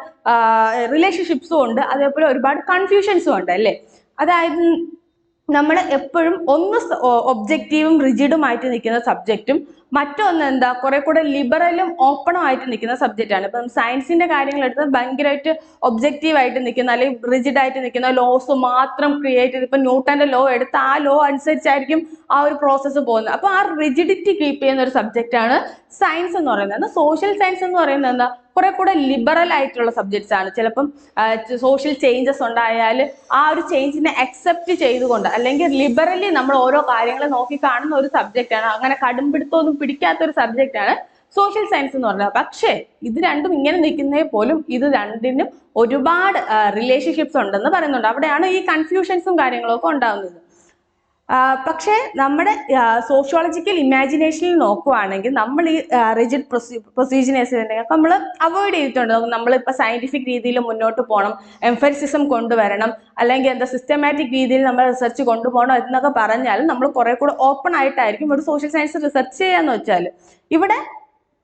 റിലേഷൻഷിപ്സും ഉണ്ട്, അതേപോലെ ഒരുപാട് കൺഫ്യൂഷൻസും ഉണ്ട് അല്ലേ. അതായത് നമ്മൾ എപ്പോഴും ഒന്ന് ഒബ്ജക്റ്റീവും റിജിഡുമായിട്ട് നിൽക്കുന്ന സബ്ജക്റ്റും മറ്റൊന്ന് എന്താ കുറെ കൂടെ ലിബറലും ഓപ്പണും ആയിട്ട് നിൽക്കുന്ന സബ്ജക്റ്റാണ്. ഇപ്പം സയൻസിന്റെ കാര്യങ്ങൾ എടുത്താൽ ഭയങ്കരമായിട്ട് ഒബ്ജക്റ്റീവായിട്ട് നിൽക്കുന്ന അല്ലെങ്കിൽ റിജിഡായിട്ട് നിൽക്കുന്ന ലോസ് മാത്രം ക്രിയേറ്റ് ചെയ്ത്, ഇപ്പം ന്യൂട്ടന്റെ ലോ എടുത്ത് ആ ലോ അനുസരിച്ചായിരിക്കും ആ ഒരു പ്രോസസ്സ് പോകുന്നത്. അപ്പൊ ആ റിജിഡിറ്റി കീപ്പ് ചെയ്യുന്ന ഒരു സബ്ജക്റ്റാണ് സയൻസ് എന്ന് പറയുന്നത്. സോഷ്യൽ സയൻസ് എന്ന് പറയുന്നത് എന്താ, കുറെ കൂടെ ലിബറൽ ആയിട്ടുള്ള സബ്ജക്ട്സ് ആണ്. ചിലപ്പം സോഷ്യൽ ചേഞ്ചസ് ഉണ്ടായാൽ ആ ഒരു ചേഞ്ചിനെ അക്സെപ്റ്റ് ചെയ്തുകൊണ്ട് അല്ലെങ്കിൽ ലിബറലി നമ്മൾ ഓരോ കാര്യങ്ങളെ നോക്കി കാണുന്ന ഒരു സബ്ജക്റ്റ് ആണ്. അങ്ങനെ കടുംപിടുത്തമൊന്നും പിടിക്കാത്ത ഒരു സബ്ജക്റ്റ് ആണ് സോഷ്യൽ സയൻസ് എന്ന് പറഞ്ഞത്. പക്ഷേ ഇത് രണ്ടും ഇങ്ങനെ നിൽക്കുന്നേ പോലും ഇത് രണ്ടിനും ഒരുപാട് റിലേഷൻഷിപ്സ് ഉണ്ടെന്ന് പറയുന്നുണ്ട്. അവിടെയാണ് ഈ കൺഫ്യൂഷൻസും കാര്യങ്ങളും ഒക്കെ ഉണ്ടാകുന്നത്. പക്ഷേ നമ്മുടെ സോഷ്യോളജിക്കൽ ഇമാജിനേഷനിൽ നോക്കുവാണെങ്കിൽ നമ്മൾ ഈ റിജിഡ് പ്രൊസീജിയേഴ്സ് നമ്മൾ അവോയ്ഡ് ചെയ്തിട്ടുണ്ട്. നമ്മളിപ്പോൾ സയന്റിഫിക് രീതിയിൽ മുന്നോട്ട് പോകണം, എംഫസിസം കൊണ്ടുവരണം, അല്ലെങ്കിൽ എന്താ സിസ്റ്റമാറ്റിക് രീതിയിൽ നമ്മൾ റിസർച്ച് കൊണ്ടുപോകണം എന്നൊക്കെ പറഞ്ഞാൽ നമ്മൾ കുറെ കൂടെ ഓപ്പൺ ആയിട്ടായിരിക്കും ഒരു സോഷ്യൽ സയൻസ് റിസർച്ച് ചെയ്യാന്ന് വെച്ചാൽ. ഇവിടെ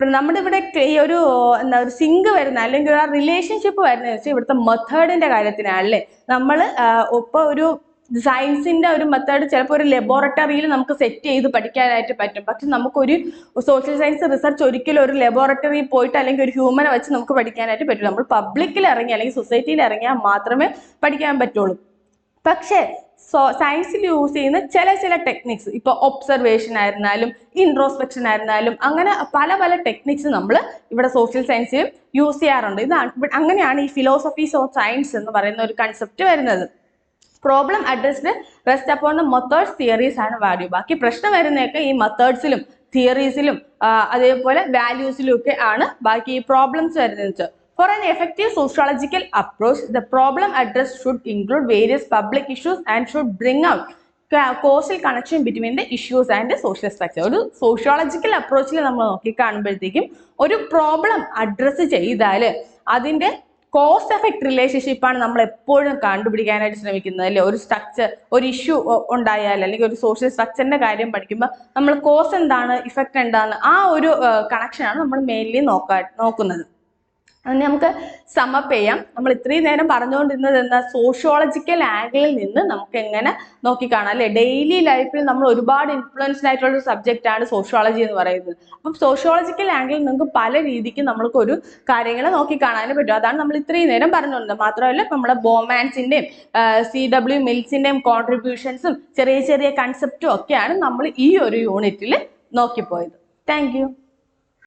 നമ്മുടെ ഇവിടെ ഈ ഒരു എന്താ ഒരു സിങ്ക് വരുന്ന അല്ലെങ്കിൽ ആ റിലേഷൻഷിപ്പ് വരുന്ന വെച്ചാൽ ഇവിടുത്തെ മെത്തേഡിന്റെ കാര്യത്തിനാണ് അല്ലേ. നമ്മൾ ഇപ്പോൾ ഒരു സയൻസിന്റെ ഒരു മെത്തേഡ് ചിലപ്പോൾ ഒരു ലബോറട്ടറിയിൽ നമുക്ക് സെറ്റ് ചെയ്ത് പഠിക്കാനായിട്ട് പറ്റും. പക്ഷെ നമുക്കൊരു സോഷ്യൽ സയൻസ് റിസർച്ച് ഒരിക്കലും ഒരു ലബോറട്ടറിയിൽ പോയിട്ട് അല്ലെങ്കിൽ ഒരു ഹ്യൂമനെ വെച്ച് നമുക്ക് പഠിക്കാനായിട്ട് പറ്റില്ല. നമ്മൾ പബ്ലിക്കിൽ ഇറങ്ങി അല്ലെങ്കിൽ സൊസൈറ്റിയിൽ ഇറങ്ങിയാൽ മാത്രമേ പഠിക്കാൻ പറ്റുള്ളൂ. പക്ഷേ സയൻസിൽ യൂസ് ചെയ്യുന്ന ചില ടെക്നിക്സ്, ഇപ്പൊ ഒബ്സർവേഷൻ ആയിരുന്നാലും ഇൻട്രോസ്പെക്ഷൻ ആയിരുന്നാലും അങ്ങനെ പല പല ടെക്നിക്സ് നമ്മൾ ഇവിടെ സോഷ്യൽ സയൻസിൽ യൂസ് ചെയ്യാറുണ്ട്. അങ്ങനെയാണ് ഈ ഫിലോസഫീസ് ഓഫ് സയൻസ് എന്ന് പറയുന്ന ഒരു കൺസെപ്റ്റ് വരുന്നത്. Problem addressed rest upon the methods theories ആണ് വാല്യൂ. ബാക്കി പ്രശ്നം വരുന്നതൊക്കെ ഈ മെത്തേഡ്സിലും തിയറീസിലും അതേപോലെ വാല്യൂസിലും ഒക്കെ ആണ് ബാക്കി ഈ പ്രോബ്ലംസ് വരുന്നത്. For an effective sociological approach, the problem addressed should include various public issues and should bring out causal connection between the issues and the social structure. ഒരു സോഷ്യോളജിക്കൽ അപ്രോച്ചിൽ നമ്മൾ നോക്കി കാണുമ്പോഴത്തേക്കും ഒരു പ്രോബ്ലം അഡ്രസ്സ് ചെയ്താൽ അതിന്റെ കോസ് എഫക്ട് റിലേഷൻഷിപ്പാണ് നമ്മൾ എപ്പോഴും കണ്ടുപിടിക്കാനായിട്ട് ശ്രമിക്കുന്നത് അല്ലേ. ഒരു സ്ട്രക്ചർ, ഒരു ഇഷ്യൂ ഉണ്ടായാൽ അല്ലെങ്കിൽ ഒരു സോഷ്യൽ സ്ട്രക്ചറിന്റെ കാര്യം പഠിക്കുമ്പോൾ നമ്മൾ കോസ് എന്താണ്, ഇഫക്റ്റ് എന്താണ്, ആ ഒരു കണക്ഷനാണ് നമ്മൾ മെയിൻലി നോക്കുന്നത്. അതിന് നമുക്ക് സമപ്പ് ചെയ്യാം. നമ്മൾ ഇത്രയും നേരം പറഞ്ഞുകൊണ്ടിരുന്നത് എന്താ, സോഷ്യോളജിക്കൽ ആംഗിളിൽ നിന്ന് നമുക്ക് എങ്ങനെ നോക്കിക്കാണാം അല്ലെ. ഡെയിലി ലൈഫിൽ നമ്മൾ ഒരുപാട് ഇൻഫ്ലുവൻസ്ഡ് ആയിട്ടുള്ള ഒരു സബ്ജക്റ്റ് ആണ് സോഷ്യോളജി എന്ന് പറയുന്നത്. അപ്പം സോഷ്യോളജിക്കൽ ആംഗിളിൽ നിങ്ങൾക്ക് പല രീതിക്ക് നമ്മൾക്ക് ഒരു കാര്യങ്ങളെ നോക്കിക്കാണാനും പറ്റും. അതാണ് നമ്മൾ ഇത്രയും നേരം പറഞ്ഞുകൊണ്ടിരുന്നത്. മാത്രമല്ല നമ്മുടെ ബോമാൻസിന്റെയും CW മിൽസിന്റെയും കോൺട്രിബ്യൂഷൻസും ചെറിയ ചെറിയ കൺസെപ്റ്റും ഒക്കെയാണ് നമ്മൾ ഈ ഒരു യൂണിറ്റിൽ നോക്കിപ്പോയത്. Thank you.